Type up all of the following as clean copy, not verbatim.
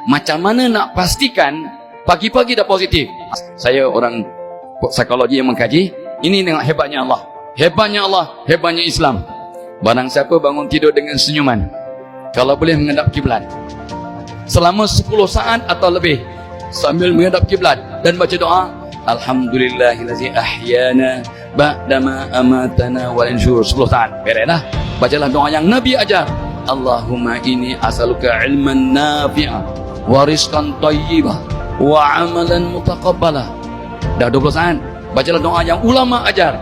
Macam mana nak pastikan pagi-pagi dah positif? Saya orang psikologi yang mengkaji. Ini tengok hebatnya Allah. Hebatnya Allah, hebatnya Islam. Barang siapa bangun tidur dengan senyuman, kalau boleh menghadap kiblat selama 10 saat atau lebih, sambil menghadap kiblat dan baca doa, Alhamdulillahillazi ahyana ba'dama amatana wal nusyur, 10 saat. Beres dah. Bacalah doa yang Nabi ajar. Allahumma inni as'aluka ilman nafi'a wa rizqan thayyibah wa amalan mutaqabbalah. Dah 20 saat. Bacalah doa yang ulama ajar,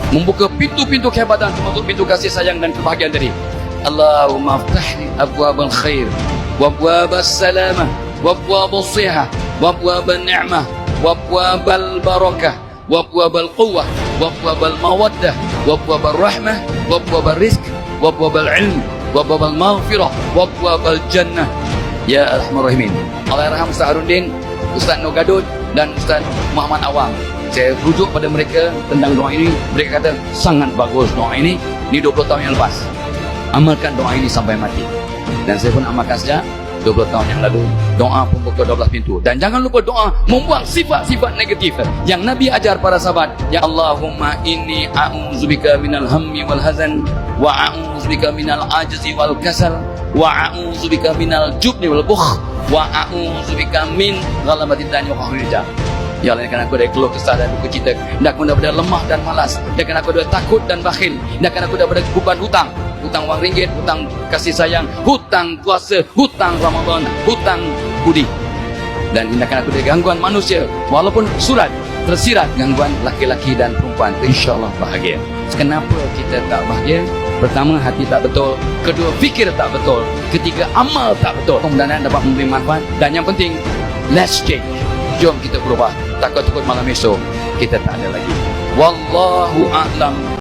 membuka pintu-pintu kehebatan, termasuk pintu kasih sayang dan kebahagiaan tadi. Allahumma aftahli abwabal khair wa abwabas salamah wa abwabus sihah wa abwabal ni'mah wa abwabal barakah wa abwabal quwwah wa abwabal mawaddah wa abwabal rahmah wa abwabal rizq wa abwabal ilm wa abwabal maghfirah wa abwabal jannah. Ya Arhamar Rahimin. Allahyarham Ustaz Harudin, Ustaz Nur Gadut dan Ustaz Muhammad Awang. Saya rujuk pada mereka tentang doa ini. Mereka kata sangat bagus doa ini. Ini 20 tahun yang lepas. Amalkan doa ini sampai mati. Dan saya pun amalkan sejak 20 tahun yang lalu. Doa pembuka 12 pintu. Dan jangan lupa doa membuang sifat-sifat negatif yang Nabi ajar para sahabat. Ya Allahumma inni a'udzubika minal hammi wal hazan wa a'udzubika minal ajzi wal kasal wa a'udzubika minal jubni wal bukh wa a'udzubika min ghalabatid dani wa qahril rijal. Ya Allah, kan aku dari keluh kesah dan duka cita, hendakkan aku daripada lemah dan malas, hendakkan aku daripada takut dan bakhil, hendakkan aku daripada beban hutang, hutang wang ringgit, hutang kasih sayang, hutang puasa, hutang Ramadan, hutang budi. Dan hendakkan aku dari gangguan manusia, walaupun surat tersirat gangguan laki-laki dan perempuan, insya-Allah bahagia. Kenapa kita tak bahagia? Pertama, hati tak betul. Kedua, fikir tak betul. Ketiga, amal tak betul. Mudah-mudahan dapat memberi manfaat. Dan yang penting, let's change. Jom kita berubah. Takut-takut malam esok kita tak ada lagi. Wallahu a'lam.